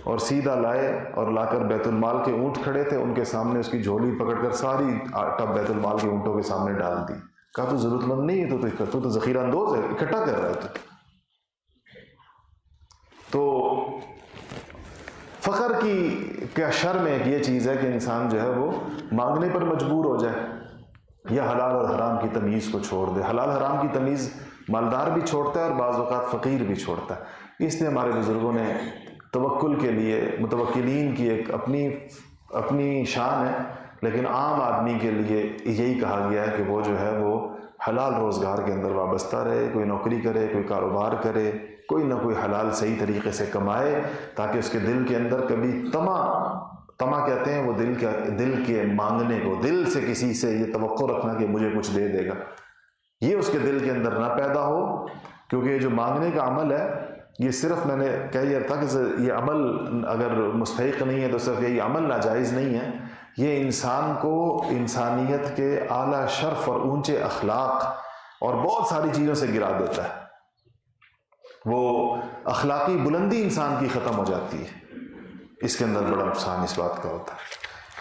Speaker 1: اور سیدھا لائے اور لا کر بیت المال کے اونٹ کھڑے تھے ان کے سامنے اس کی جھولی پکڑ کر ساری آٹا بیت المال کے اونٹوں کے سامنے ڈال دی. کہا تو ضرورت مند نہیں ہے، تو ذخیرہ اندوز ہے، اکٹھا کر رہا ہے. تو فقر کی کیا شرم ایک یہ چیز ہے کہ انسان جو ہے وہ مانگنے پر مجبور ہو جائے، یا حلال اور حرام کی تمیز کو چھوڑ دے. حلال حرام کی تمیز مالدار بھی چھوڑتا ہے اور بعض اوقات فقیر بھی چھوڑتا ہے. اس لیے ہمارے بزرگوں نے توکل کے لیے متوکلین کی ایک اپنی شان ہے، لیکن عام آدمی کے لیے یہی کہا گیا ہے کہ وہ جو ہے وہ حلال روزگار کے اندر وابستہ رہے، کوئی نوکری کرے، کوئی کاروبار کرے، کوئی نہ کوئی حلال صحیح طریقے سے کمائے، تاکہ اس کے دل کے اندر کبھی طمع کہتے ہیں وہ دل کے مانگنے کو، دل سے کسی سے یہ توقع رکھنا کہ مجھے کچھ دے دے گا، یہ اس کے دل کے اندر نہ پیدا ہو. کیونکہ یہ جو مانگنے کا عمل ہے یہ صرف میں نے کہا تھا کہ یہ عمل اگر مستحق نہیں ہے تو صرف یہی عمل ناجائز نہیں ہے، یہ انسان کو انسانیت کے اعلیٰ شرف اور اونچے اخلاق اور بہت ساری چیزوں سے گرا دیتا ہے. وہ اخلاقی بلندی انسان کی ختم ہو جاتی ہے، اس کے اندر بڑا نقصان اس بات کا ہوتا ہے.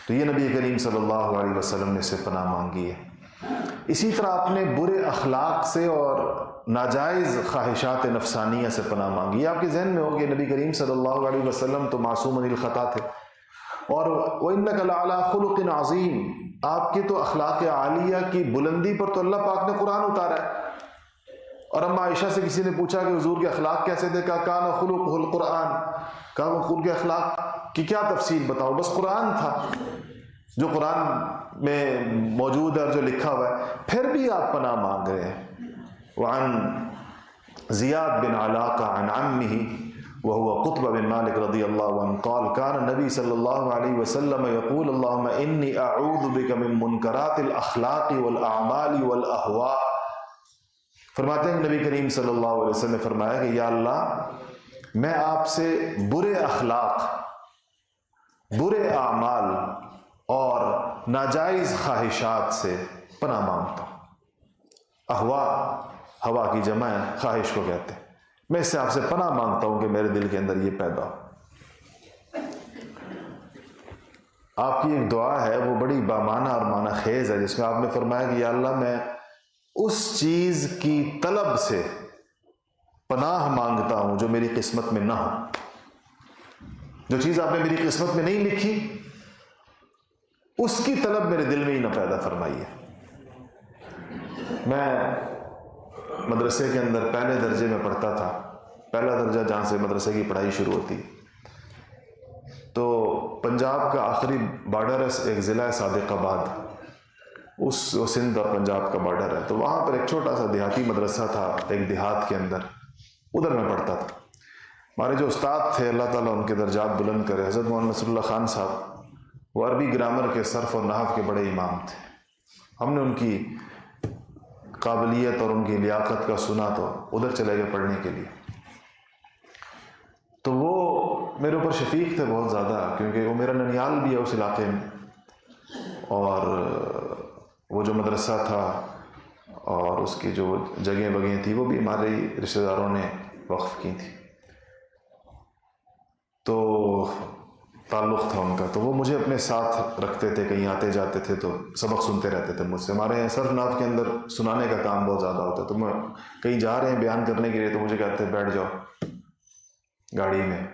Speaker 1: تو یہ نبی کریم صلی اللہ علیہ وسلم نے اس سے پناہ مانگی ہے. اسی طرح آپ نے برے اخلاق سے اور ناجائز خواہشات نفسانیہ سے پناہ مانگی. آپ کے ذہن میں ہو کہ نبی کریم صلی اللہ علیہ وسلم تو معصوم عن الخطا تھے، اور وَإِنَّكَ لَعَلَىٰ خُلُقٍ عَظِيمٍ، آپ کی تو اخلاق عالیہ کی بلندی پر تو اللہ پاک نے قرآن اتارا ہے. اور اما عائشہ سے کسی نے پوچھا کہ حضور کے اخلاق کیسے تھے، کہا کان خلقہ القرآن، کہا وہ خلق اخلاق کی کیا تفصیل بتاؤ، بس قرآن تھا جو قرآن میں موجود ہے اور جو لکھا ہوا ہے. پھر بھی آپ پناہ مانگ رہے ہیں. وعن زیاد بن علاقہ عن عمه وهو قطب بن مالک رضی اللہ عنہ قال كان النبی صلی اللہ علیہ وسلم يقول اللهم انی اعوذ بک من منکرات الاخلاق والاعمال والاہواء. فرماتے ہیں نبی کریم صلی اللہ علیہ وسلم نے فرمایا کہ یا اللہ میں آپ سے برے اخلاق، برے اعمال اور ناجائز خواہشات سے پناہ مانگتا ہوں. احوا ہوا کی جمع ہے، خواہش کو کہتے ہیں. میں اس سے آپ سے پناہ مانگتا ہوں کہ میرے دل کے اندر یہ پیدا ہو. آپ کی ایک دعا ہے وہ بڑی بامعنی اور معنی خیز ہے، جس میں آپ نے فرمایا کہ یا اللہ میں اس چیز کی طلب سے پناہ مانگتا ہوں جو میری قسمت میں نہ ہو. جو چیز آپ نے میری قسمت میں نہیں لکھی اس کی طلب میرے دل میں ہی نہ پیدا فرمائیے. میں مدرسے کے اندر پہلے درجے میں پڑھتا تھا. پہلا درجہ جہاں سے مدرسے کی پڑھائی شروع ہوتی, تو پنجاب کا آخری بارڈر ہے, ایک ضلع ہے صادق آباد, وہ سندھ اور پنجاب کا بارڈر ہے. تو وہاں پر ایک چھوٹا سا دیہاتی مدرسہ تھا, ایک دیہات کے اندر, ادھر میں پڑھتا تھا. ہمارے جو استاد تھے, اللہ تعالیٰ ان کے درجات بلند کرے, حضرت مولانا نصر اللہ خان صاحب, وہ عربی گرامر کے صرف اور نحو کے بڑے امام تھے. ہم نے ان کی قابلیت اور ان کی لیاقت کا سنا تو ادھر چلے گئے پڑھنے کے لیے. تو وہ میرے اوپر شفیق تھے بہت زیادہ, کیونکہ وہ میرا ننیال بھی ہے اس علاقے میں, اور وہ جو مدرسہ تھا اور اس کی جو جگہیں وگہیں تھیں وہ بھی ہمارے رشتہ داروں نے وقف کی تھی, تو تعلق تھا ان کا. تو وہ مجھے اپنے ساتھ رکھتے تھے, کہیں آتے جاتے تھے تو سبق سنتے رہتے تھے مجھ سے. ہمارے یہاں صرف ناف کے اندر سنانے کا کام بہت زیادہ ہوتا ہے, تو میں کہیں جا رہے ہیں بیان کرنے کے لیے تو مجھے کہتے ہیں بیٹھ جاؤ گاڑی میں,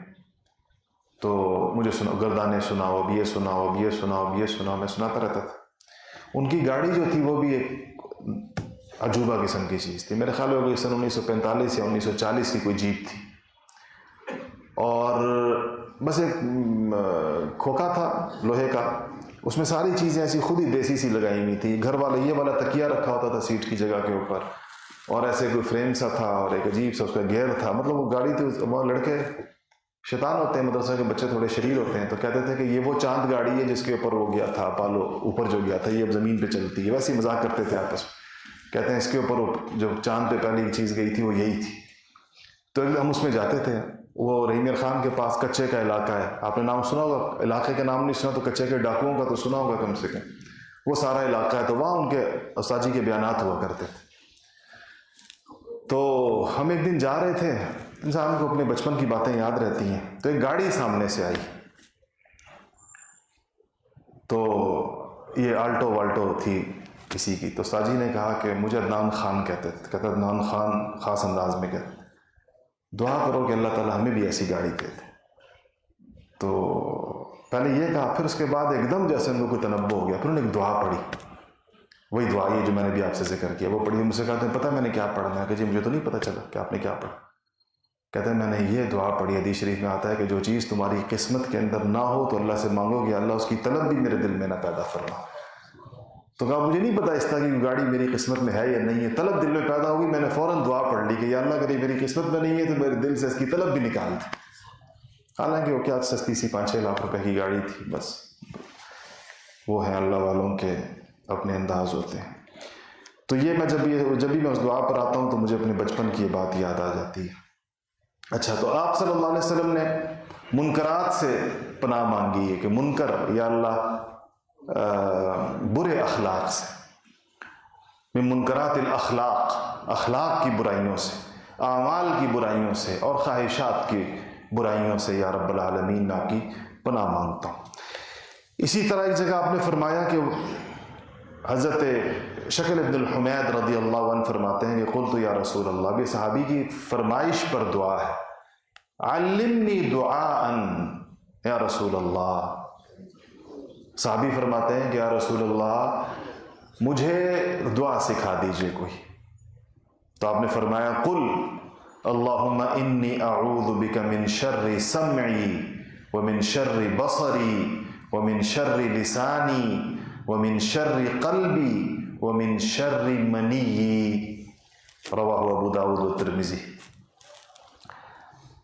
Speaker 1: تو مجھے گردانے سناؤ, اب یہ سناؤ, اب یہ سناؤ, اب یہ سناؤ. میں سناتا رہتا تھا. ان کی گاڑی جو تھی وہ بھی ایک عجوبہ قسم کی چیز تھی. میرے خیال میں سن 1945 یا 1940 کی کوئی جیپ تھی, اور بس ایک کھوکا تھا لوہے کا, اس میں ساری چیزیں ایسی خود ہی دیسی سی لگائی ہوئی تھی. گھر والے یہ والا تکیہ رکھا ہوتا تھا سیٹ کی جگہ کے اوپر, اور ایسے کوئی فریم سا تھا اور ایک عجیب سا اس کا گیئر تھا. مطلب وہ گاڑی تھی. وہ لڑکے شیطان ہوتے ہیں, مدرسہ کے بچے تھوڑے شریر ہوتے ہیں, تو کہتے تھے کہ یہ وہ چاند گاڑی ہے جس کے اوپر وہ گیا تھا پالو, اوپر جو گیا تھا, یہ اب زمین پہ چلتی ہے. ویسے ہی مذاق کرتے تھے آپس میں. کہتے ہیں اس کے اوپر جو چاند پہ پہلی چیز گئی تھی وہ یہی تھی. تو ہم اس میں جاتے تھے. وہ رحیم خان کے پاس کچے کا علاقہ ہے, آپ نے نام سنا ہوگا, علاقے کا نام نہیں سنا تو کچے کے ڈاکوؤں کا تو سنا ہوگا کم سے کم. وہ سارا علاقہ ہے, تو وہاں ان کے استاد جی کے بیانات ہوا کرتے تھے. تو ہم ایک دن جا رہے تھے, انسان کو اپنے بچپن کی باتیں یاد رہتی ہیں. تو ایک گاڑی سامنے سے آئی, تو یہ آلٹو والٹو تھی کسی کی. تو استاد جی نے کہا کہ مجھے عدنان خان کہتے تھے. کہتا عدنان خان خاص انداز میں کہتے, دعا کرو کہ اللہ تعالیٰ ہمیں بھی ایسی گاڑی دے دے. تو پہلے یہ کہا, پھر اس کے بعد ایک دم جیسے ان کو کوئی تنبہ ہو گیا, پھر انہوں نے ایک دعا پڑھی, وہی دعا یہ جو میں نے بھی آپ سے ذکر کیا. وہ پڑھی, مجھ سے کہتے ہیں پتہ میں نے کیا پڑھنا ہے, کہ جی مجھے تو نہیں پتہ چلا کہ آپ نے کیا پڑھا. کہتے ہیں میں نے یہ دعا پڑھی, حدیث شریف میں آتا ہے کہ جو چیز تمہاری قسمت کے اندر نہ ہو تو اللہ سے مانگو گے, اللہ اس کی طلب بھی میرے دل میں نہ پیدا فرما. تو کہا مجھے نہیں پتا اس طرح کی گاڑی میری قسمت میں ہے یا نہیں ہے, طلب دل میں پیدا ہوگی, میں نے فوراً دعا پڑھ لی کہ یا اللہ اگر یہ میری قسمت میں نہیں ہے تو میرے دل سے اس کی طلب بھی نکال دے. حالانکہ وہ کیا سستی سی 5-6 لاکھ روپے کی گاڑی تھی, بس وہ ہیں اللہ والوں کے اپنے انداز ہوتے ہیں. تو یہ میں جب بھی میں اس دعا پر آتا ہوں تو مجھے اپنے بچپن کی یہ بات یاد آ جاتی ہے. اچھا, تو آپ صلی اللہ علیہ وسلم نے منکرات سے پناہ مانگی ہے کہ منکر یا اللہ برے اخلاق سے, من منکرات الاخلاق, اخلاق کی برائیوں سے, اعمال کی برائیوں سے, اور خواہشات کی برائیوں سے یا رب العالمین میں آپ کی پناہ مانگتا ہوں. اسی طرح ایک جگہ آپ نے فرمایا کہ حضرت شکل ابن الحمید رضی اللہ عنہ فرماتے ہیں کہ قلت یا رسول اللہ, یہ صحابی کی فرمائش پر دعا ہے, علمنی دعاء یا رسول اللہ. صحابی فرماتے ہیں کہ یا رسول اللہ مجھے دعا سکھا دیجئے کوئی. تو آپ نے فرمایا قل اللہم انی اعوذ بک من شر سمعی ومن شر بصری ومن شر لسانی ومن شر قلبی ومن شر منی, رواہ ابو داؤد و ترمذی.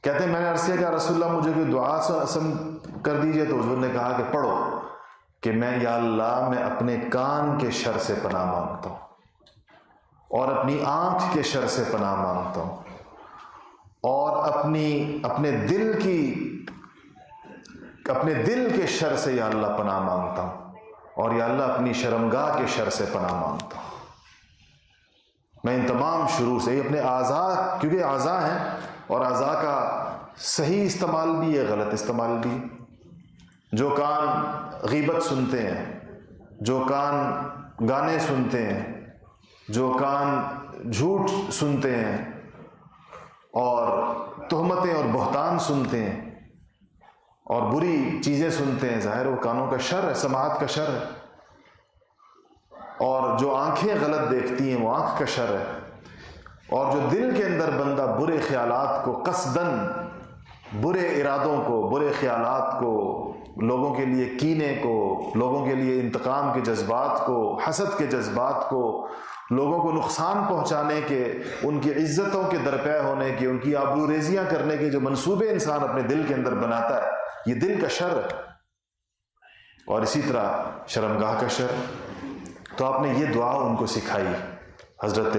Speaker 1: کہتے ہیں میں نے عرض کیا کہ رسول اللہ مجھے کوئی دعا کر دیجئے. تو حضور نے کہا کہ پڑھو کہ میں یا اللہ میں اپنے کان کے شر سے پناہ مانگتا ہوں, اور اپنی آنکھ کے شر سے پناہ مانگتا ہوں, اور اپنے دل کے شر سے یا اللہ پناہ مانگتا ہوں, اور یا اللہ اپنی شرمگاہ کے شر سے پناہ مانگتا ہوں. میں ان تمام شروع سے اپنے اعضاء, کیونکہ اعضاء ہیں, اور اعضاء کا صحیح استعمال بھی ہے, غلط استعمال بھی. جو کان غیبت سنتے ہیں, جو کان گانے سنتے ہیں, جو کان جھوٹ سنتے ہیں, اور تہمتیں اور بہتان سنتے ہیں اور بری چیزیں سنتے ہیں، ظاہر وہ کانوں کا شر ہے، سماعت کا شر ہے، اور جو آنکھیں غلط دیکھتی ہیں وہ آنکھ کا شر ہے، اور جو دل کے اندر بندہ برے خیالات کو قصدن، برے ارادوں کو، برے خیالات کو، لوگوں کے لیے کینے کو، لوگوں کے لیے انتقام کے جذبات کو، حسد کے جذبات کو، لوگوں کو نقصان پہنچانے کے، ان کی عزتوں کے درپے ہونے کے، ان کی آبرو ریزیاں کرنے کے جو منصوبے انسان اپنے دل کے اندر بناتا ہے، یہ دل کا شر ہے۔ اور اسی طرح شرمگاہ کا شر۔ تو آپ نے یہ دعا ان کو سکھائی، حضرت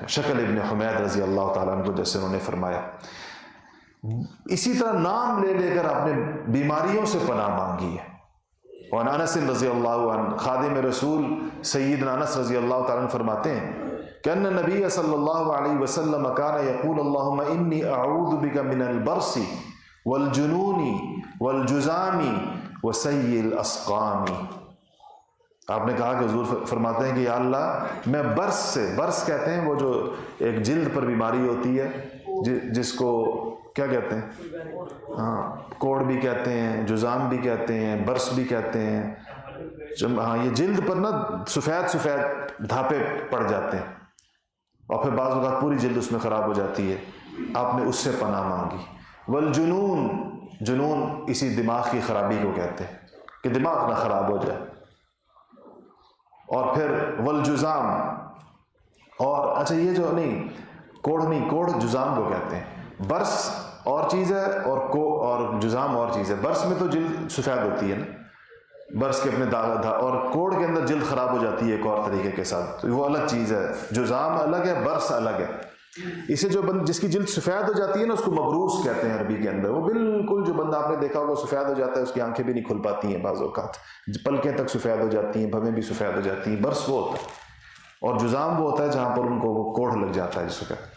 Speaker 1: شکل ابن حمید رضی اللہ تعالیٰ عنہ کو، جیسے انہوں نے فرمایا۔ اسی طرح نام لے لے کر آپ نے بیماریوں سے پناہ مانگی ہے۔ وعن انس رضی اللہ عنہ، خادم رسول سیدنا انس رضی اللہ تعالیٰ عنہ فرماتے ہیں کہ ان نبی صلی اللہ علیہ وسلم کان یقول اللہم انی اعوذ بک من البرص والجنون والجذام وسیء الاسقام۔ آپ نے کہا کہ حضور فرماتے ہیں کہ یا اللہ میں برص سے، برص کہتے ہیں وہ جو ایک جلد پر بیماری ہوتی ہے جس کو کیا کہتے ہیں، ہاں کوڑ بھی کہتے ہیں، جذام بھی کہتے ہیں، برص بھی کہتے ہیں، ہاں یہ جلد پر نا سفید سفید دھاپے پڑ جاتے ہیں اور پھر بعض اوقات پوری جلد اس میں خراب ہو جاتی ہے، آپ نے اس سے پناہ مانگی۔ والجنون، جنون اسی دماغ کی خرابی کو کہتے ہیں کہ دماغ نہ خراب ہو جائے۔ اور پھر والجذام، اور اچھا یہ جو نہیں کوڑ نہیں، کوڑ جذام کو کہتے ہیں، برص اور چیز ہے اور جذام اور چیز ہے۔ برص میں تو جلد سفید ہوتی ہے نا، برص کے اپنے داغ، اور کوڑ کے اندر جلد خراب ہو جاتی ہے ایک اور طریقے کے ساتھ، تو وہ الگ چیز ہے، جذام الگ ہے، برص الگ ہے۔ اسے جو جس کی جلد سفید ہو جاتی ہے نا اس کو مبروس کہتے ہیں عربی کے اندر۔ وہ بالکل جو بندہ آپ نے دیکھا ہوگا سفید ہو جاتا ہے، اس کی آنکھیں بھی نہیں کھل پاتی ہیں، بعض اوقات پلکیں تک سفید ہو جاتی ہیں، بھویں بھی سفید ہو جاتی ہیں۔ برص وہ ہوتا ہے، اور جذام وہ ہوتا ہے جہاں پر ان کو وہ کوڑ لگ جاتا ہے جس کو کہتے ہیں۔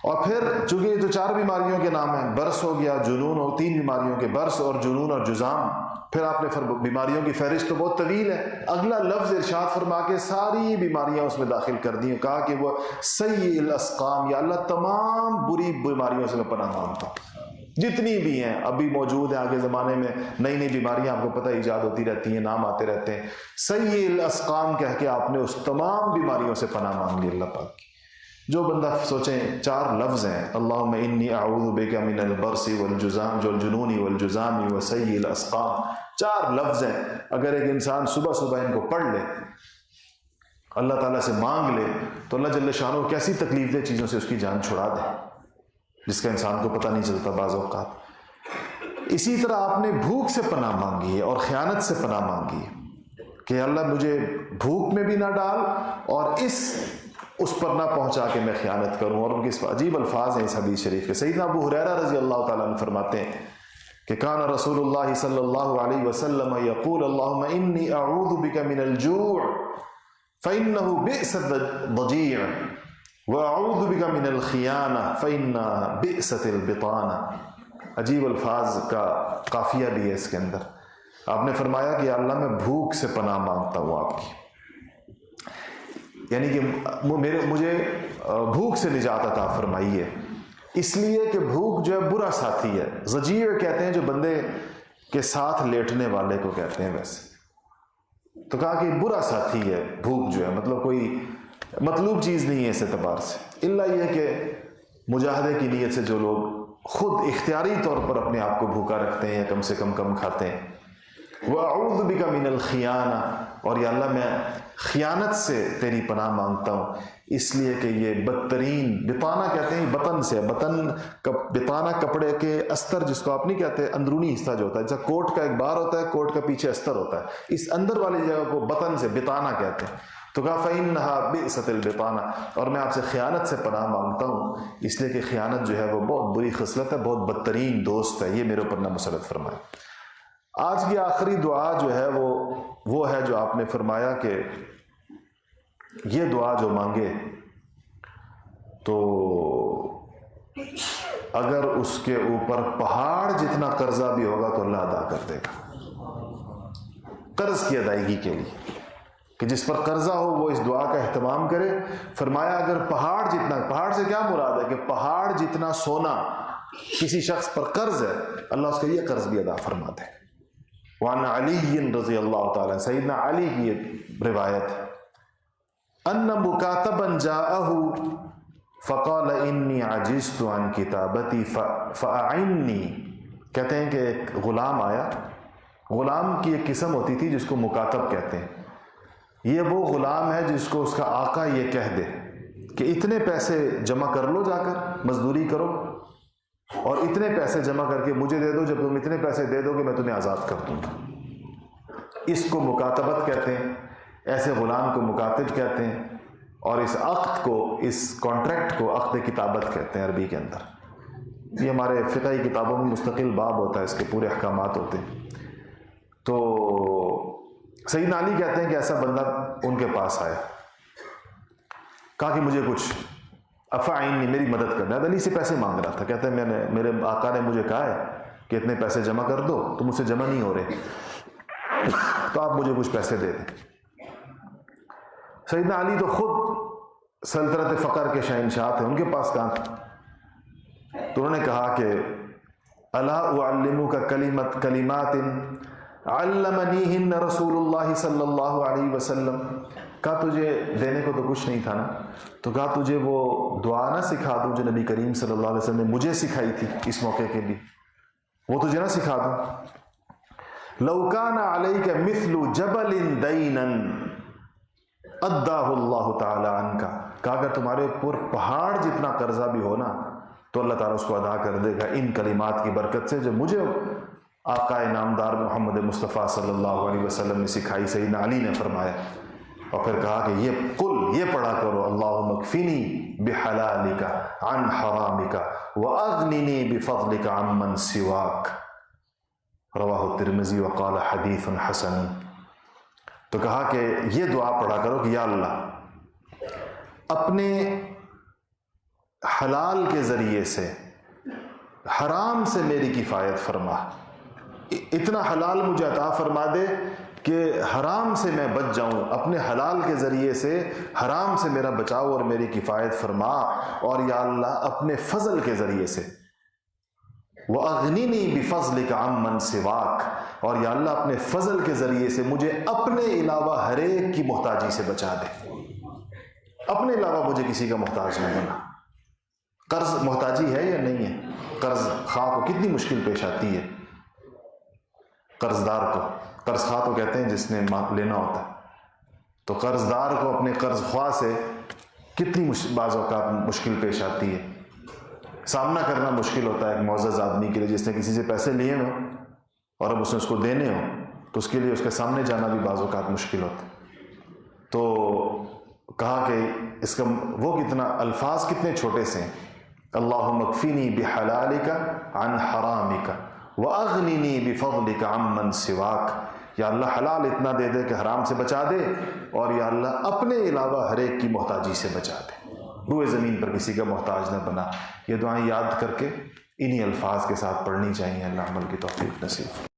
Speaker 1: اور پھر چونکہ یہ تو 4 بیماریوں کے نام ہیں، برص ہو گیا، جنون اور 3 بیماریوں کے، برص اور جنون اور جذام۔ پھر آپ نے بیماریوں کی فہرست تو بہت طویل ہے، اگلا لفظ ارشاد فرما کے ساری بیماریاں اس میں داخل کر دی، کہا کہ وہ سیء الاسقام، یا اللہ تمام بری بیماریوں سے میں پناہ مانگتا ہوں جتنی بھی ہیں، ابھی موجود ہیں، آگے زمانے میں نئی نئی بیماریاں آپ کو پتہ ایجاد ہوتی رہتی ہیں، نام آتے رہتے ہیں۔ سیء الاسقام کہہ کے آپ نے اس تمام بیماریوں سے پناہ مانگ لی اللہ پاک کی۔ جو بندہ سوچیں 4 لفظ ہیں، اللہم انی اعوذ بک من البرص والجذام والجنون والجذام وسیء الاسقام، 4 لفظ ہیں، اگر ایک انسان صبح صبح ان کو پڑھ لے، اللہ تعالیٰ سے مانگ لے، تو اللہ جل شانہ کیسی تکلیف دہ چیزوں سے اس کی جان چھڑا دے، جس کا انسان کو پتہ نہیں چلتا بعض اوقات۔ اسی طرح آپ نے بھوک سے پناہ مانگی ہے اور خیانت سے پناہ مانگی ہے کہ اللہ مجھے بھوک میں بھی نہ ڈال اور اس پر نہ پہنچا کہ میں خیانت کروں۔ اور ان کے عجیب الفاظ ہیں اس حدیث شریف کے۔ سیدنا ابو ہریرہ رضی اللہ تعالیٰ عنہ فرماتے ہیں کہ کان رسول اللہ صلی اللہ علیہ وسلم یقول اللہم انی اعوذ بک من الجوع فإنہ بئست الضجیع واعوذ بک من الخیانہ فإنہ بئست البطانہ۔ عجیب الفاظ کا قافیہ بھی ہے اس کے اندر۔ آپ نے فرمایا کہ اللہ میں بھوک سے پناہ مانگتا ہوں آپ کی، یعنی کہ مجھے بھوک سے نجات عطا فرمائیے، اس لیے کہ بھوک جو ہے برا ساتھی ہے۔ ضجیع کہتے ہیں جو بندے کے ساتھ لیٹنے والے کو کہتے ہیں، ویسے تو کہا کہ برا ساتھی ہے بھوک جو ہے، مطلب کوئی مطلوب چیز نہیں ہے اس اعتبار سے، الا یہ کہ مجاہدے کی نیت سے جو لوگ خود اختیاری طور پر اپنے آپ کو بھوکا رکھتے ہیں یا کم سے کم کھاتے ہیں۔ وَأَعُوذُ بِكَ مِنَ الْخِيَانَةِ، اور یا اللہ میں خیانت سے تیری پناہ مانگتا ہوں، اس لیے کہ یہ بدترین، بطانہ کہتے ہیں بطن سے، بطانہ کپڑے کے استر جس کو آپ نہیں کہتے، اندرونی حصہ جو ہوتا ہے، جیسا کوٹ کا ایک بار ہوتا ہے، کوٹ کا پیچھے استر ہوتا ہے، اس اندر والی جگہ کو بطن سے بطانہ کہتے ہیں۔ تو کہا فَإِنَّهَا بِئْسَتِ الْبِطَانَةِ، اور میں آپ سے خیانت سے پناہ مانگتا ہوں، اس لیے کہ خیانت جو ہے وہ بہت بری خصلت ہے، بہت بدترین دوست ہے، یہ میرے اوپر نہ مسلط فرمائے۔ آج کی آخری دعا جو ہے وہ ہے جو آپ نے فرمایا کہ یہ دعا جو مانگے تو اگر اس کے اوپر پہاڑ جتنا قرضہ بھی ہوگا تو اللہ ادا کر دے گا، قرض کی ادائیگی کے لیے، کہ کہ جس پر قرضہ ہو وہ اس دعا کا اہتمام کرے۔ فرمایا اگر پہاڑ جتنا، پہاڑ سے کیا مراد ہے کہ پہاڑ جتنا سونا کسی شخص پر قرض ہے، اللہ اس کا یہ قرض بھی ادا فرما دے۔ وعن علی رضی اللہ تعالیٰ، سیدنا علی کی یہ روایت ہے، ان مکاتبا جاءہ فقال انی عجزت عن کتابتی فاعنی، کہتے ہیں کہ ایک غلام آیا، غلام کی ایک قسم ہوتی تھی جس کو مکاتب کہتے ہیں، یہ وہ غلام ہے جس کو اس کا آقا یہ کہہ دے کہ اتنے پیسے جمع کر لو، جا کر مزدوری کرو اور اتنے پیسے جمع کر کے مجھے دے دو، جب تم اتنے پیسے دے دو گے میں تمہیں آزاد کر دوں گا۔ اس کو مکاتبت کہتے ہیں، ایسے غلام کو مکاتب کہتے ہیں، اور اس عقد کو، اس کانٹریکٹ کو عقد کتابت کہتے ہیں عربی کے اندر۔ یہ ہمارے فقہی کتابوں میں مستقل باب ہوتا ہے، اس کے پورے احکامات ہوتے ہیں۔ تو سیدنا علی کہتے ہیں کہ ایسا بندہ ان کے پاس آیا، کہا کہ مجھے کچھ افاعنی، میری مدد کرنا ہے۔ علی سے پیسے مانگ رہا تھا، کہتے ہیں میرے آقا نے مجھے کہا ہے کہ اتنے پیسے جمع کر دو، تو مجھ سے جمع نہیں ہو رہے، تو آپ مجھے کچھ پیسے دے دیں۔ سیدنا علی تو خود سلطنت فقر کے شہنشاہ تھے، ان کے پاس کہاں تھا؟ تو انہوں نے کہا کہ الا اعلمک کلمات علمنیہن رسول اللہ صلی اللہ علیہ وسلم، کہا تجھے دینے کو تو کچھ نہیں تھا نا، تو کہا تجھے وہ دعا نہ سکھا دوں جو نبی کریم صلی اللہ علیہ وسلم نے مجھے سکھائی تھی اس موقع کے لیے، وہ تجھے نہ سکھا دوں؟ لو کان علیک مثل جبل دینا اداہ اللہ تعالی عنک، کہا اگر تمہارے اوپر پہاڑ جتنا قرضہ بھی ہو نا تو اللہ تعالیٰ اس کو ادا کر دے گا ان کلمات کی برکت سے جو مجھے آقا نامدار محمد مصطفیٰ صلی اللہ علیہ وسلم نے سکھائی۔ سیدنا علی نے فرمایا اور پھر کہا کہ یہ پڑھا کرو، اللہم اکفنی بحلالک عن حرامک واغننی بفضلک عمن سواک، رواہ الترمذی وقال حدیث حسن۔ تو کہا کہ یہ دعا پڑھا کرو کہ یا اللہ اپنے حلال کے ذریعے سے حرام سے میری کفایت فرما، اتنا حلال مجھے عطا فرما دے کہ حرام سے میں بچ جاؤں، اپنے حلال کے ذریعے سے حرام سے میرا بچاؤ اور میری کفایت فرما، اور یا اللہ اپنے فضل کے ذریعے سے وَأَغْنِنِي بِفَضْلِكَ عَمَّنْ سِوَاكَ، اور یا اللہ اپنے فضل کے ذریعے سے مجھے اپنے علاوہ ہر ایک کی محتاجی سے بچا دے، اپنے علاوہ مجھے کسی کا محتاج نہ بنا۔ قرض محتاجی ہے یا نہیں ہے؟ قرض خواہ کو کتنی مشکل پیش آتی ہے قرض دار کو، قرض خواہ تو کہتے ہیں جس نے لینا ہوتا ہے، تو قرض دار کو اپنے قرض خواہ سے کتنی بعض اوقات مشکل پیش آتی ہے، سامنا کرنا مشکل ہوتا ہے ایک معزز آدمی کے لیے جس نے کسی سے پیسے لیے ہوں اور اب اس نے اس کو دینے ہوں، تو اس کے لیے اس کے سامنے جانا بھی بعض اوقات مشکل ہوتا ہے۔ تو کہا کہ اس کا وہ کتنا، الفاظ کتنے چھوٹے سے ہیں، اللہم اکفنی بحلالک عن حرامک واغننی بفضلک عمن سواک، یا اللہ حلال اتنا دے دے کہ حرام سے بچا دے، اور یا اللہ اپنے علاوہ ہر ایک کی محتاجی سے بچا دے، روئے زمین پر کسی کا محتاج نہ بنا۔ یہ دعائیں یاد کر کے انہی الفاظ کے ساتھ پڑھنی چاہیے۔ اللہ عمل کی توفیق نصیب۔